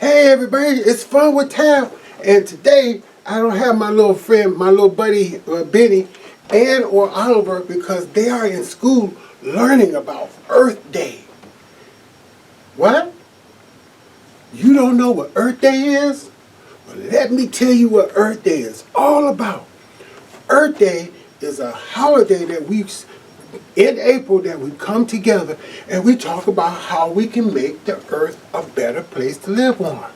Hey everybody, it's Fun with Tab, and today I don't have my little friend, my little buddy Benny and or Oliver because they are in school learning about Earth Day. What? You don't know what Earth Day is? Well, let me tell you what Earth Day is all about. Earth Day is a holiday that in April that we come together and we talk about how we can make the earth a better place to live on.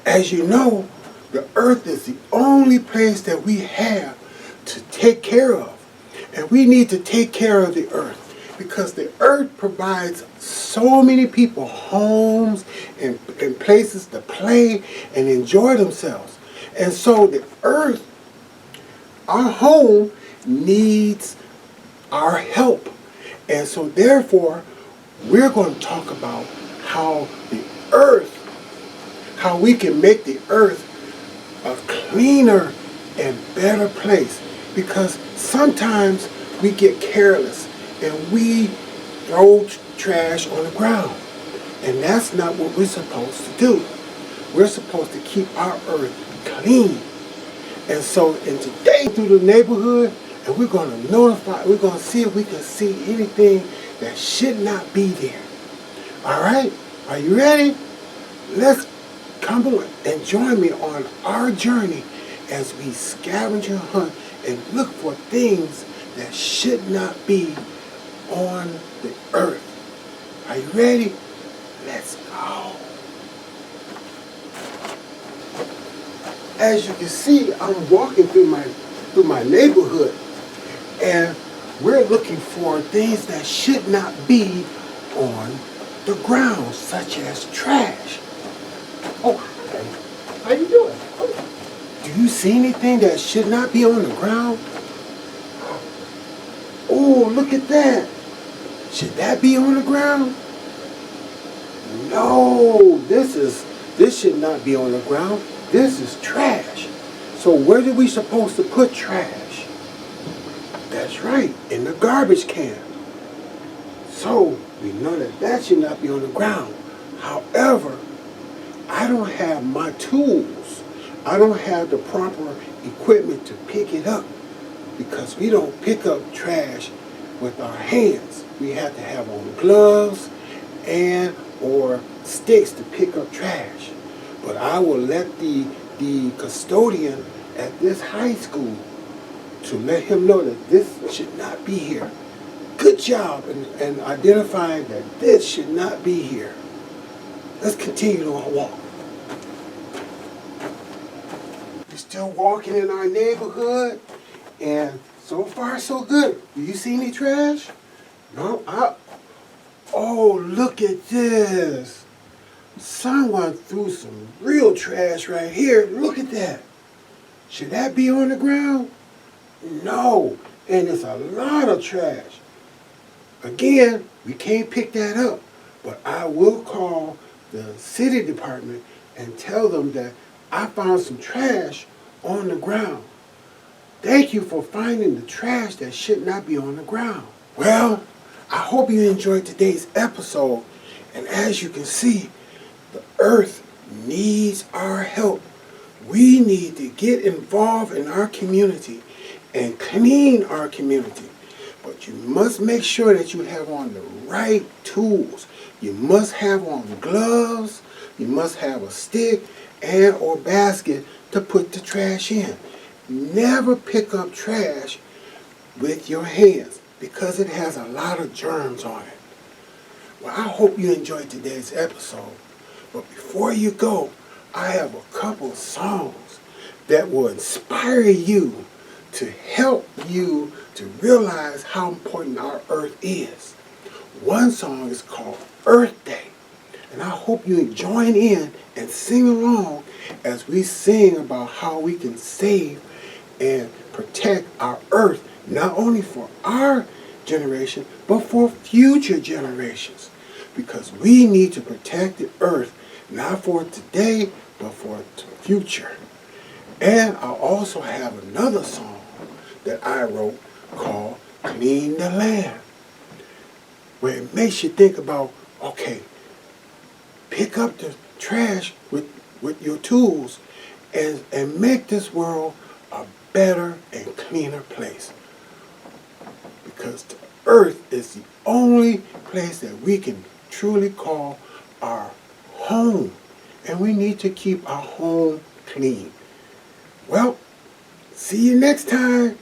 As you know, the earth is the only place that we have to take care of. And we need to take care of the earth because the earth provides so many people homes and places to play and enjoy themselves. And so the earth, our home, needs our help. And so therefore, we're going to talk about how we can make the earth a cleaner and better place. Because sometimes we get careless and we throw trash on the ground. And that's not what we're supposed to do. We're supposed to keep our earth clean. And so, today through the neighborhood, and we're going to we're going to see if we can see anything that should not be there. All right? Are you ready? Let's come on and join me on our journey as we scavenge and hunt and look for things that should not be on the earth. Are you ready? Let's go. As you can see, I'm walking through my neighborhood. And we're looking for things that should not be on the ground, such as trash. Oh, hey, how you doing? Oh. Do you see anything that should not be on the ground? Oh, look at that. Should that be on the ground? No, this should not be on the ground. This is trash. So where are we supposed to put trash? That's right, in the garbage can. So we know that should not be on the ground. However, I don't have my tools. I don't have the proper equipment to pick it up because we don't pick up trash with our hands. We have to have on gloves and or sticks to pick up trash. But I will let the custodian at this high school to let him know that this should not be here. Good job in identifying that this should not be here. Let's continue our walk. We're still walking in our neighborhood, and so far so good. Do you see any trash? No? Oh, look at this. Someone threw some real trash right here. Look at that. Should that be on the ground? No, and it's a lot of trash. Again, we can't pick that up, but I will call the city department and tell them that I found some trash on the ground. Thank you for finding the trash that should not be on the ground. Well, I hope you enjoyed today's episode, and as you can see, the earth needs our help. We need to get involved in our community and clean our community. But you must make sure that you have on the right tools. You must have on gloves. You must have a stick and or basket to put the trash in. Never pick up trash with your hands because it has a lot of germs on it. Well, I hope you enjoyed today's episode. But before you go, I have a couple songs that will inspire you to help you to realize how important our earth is. One song is called Earth Day. And I hope you join in and sing along as we sing about how we can save and protect our earth, not only for our generation, but for future generations. Because we need to protect the earth, not for today, but for the future. And I also have another song that I wrote called Clean the Land, where it makes you think about, okay, pick up the trash with your tools and make this world a better and cleaner place. Because the earth is the only place that we can truly call our home. And we need to keep our home clean. Well, see you next time.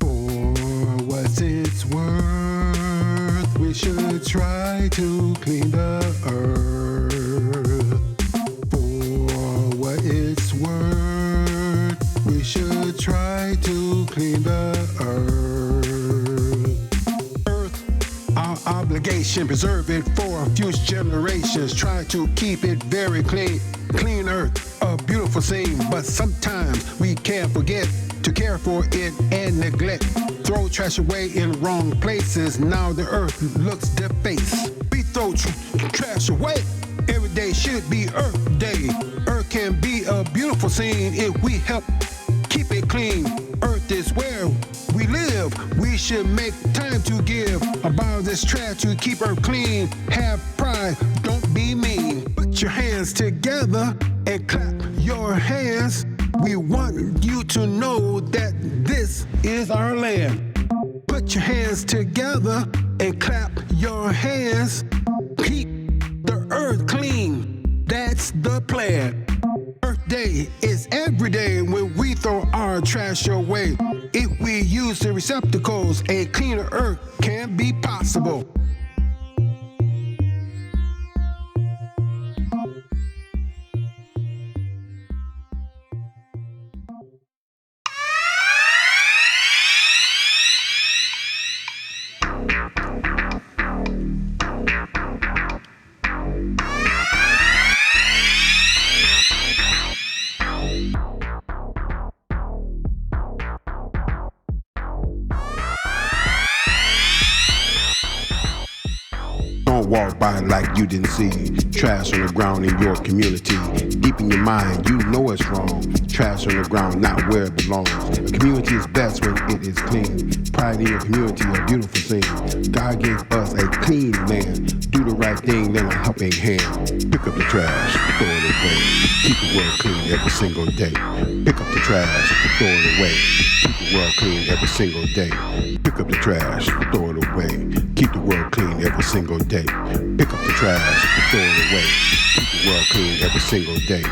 For what's its worth, we should try to clean the earth. For what it's worth, we should try to clean the earth. Our obligation, preserve it for future generations. Try to keep it very clean. Clean earth, a beautiful scene, but sometimes we can't forget to care for it and neglect. Throw trash away in wrong places. Now the earth looks defaced. We throw trash away. Every day should be Earth Day. Earth can be a beautiful scene if we help keep it clean. Earth is where we live. We should make time to give about this trash to keep Earth clean. Have pride, don't be mean. Put your hands together and clap your hands. We want you to know that this is our land. Put your hands together and clap your hands. Keep the earth clean. That's the plan. Earth Day is every day when we throw our trash away. If we use the receptacles, a cleaner earth can be possible. Don't walk by like you didn't see trash on the ground in your community. Deep in your mind, you know it's wrong. Trash on the ground, not where it belongs. A community is best when it is clean. Pride in your community, a beautiful scene. God gave us a clean land. Do the right thing, lend a helping hand. Pick up the trash, throw it away. Keep the world clean every single day. Pick up the trash, throw it away. Keep the world clean every single day. Pick up the trash, throw it away. Keep the world clean every single day. Pick up the trash, throw it away. Keep the world clean every single day.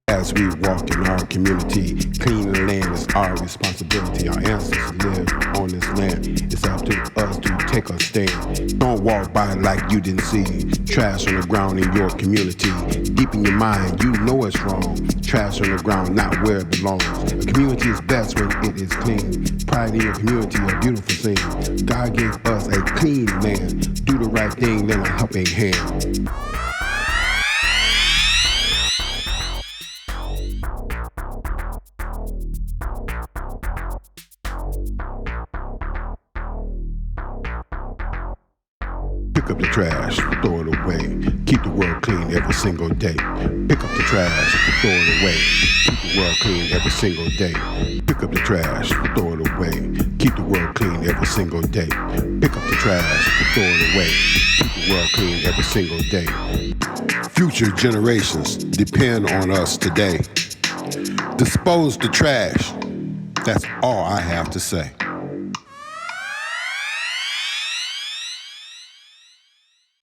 As we walk in our community, clean the land is our responsibility. Our ancestors lived on this land. It's up to us to take a stand. Don't walk by like you didn't see trash on the ground in your community. Deep in your mind, you know it's wrong. Trash on the ground, not where it belongs. A community is best when it is clean. Pride in your community, a beautiful scene. God gave us a clean land. Do the right thing, lend a helping hand. Pick up the trash, throw it away. Keep the world clean every single day. Pick up the trash, throw it away. Keep the world clean every single day. Pick up the trash, throw it away. Keep the world clean every single day. Pick up the trash, throw it away. Keep the world clean every single day. Future generations depend on us today. Dispose the trash. That's all I have to say.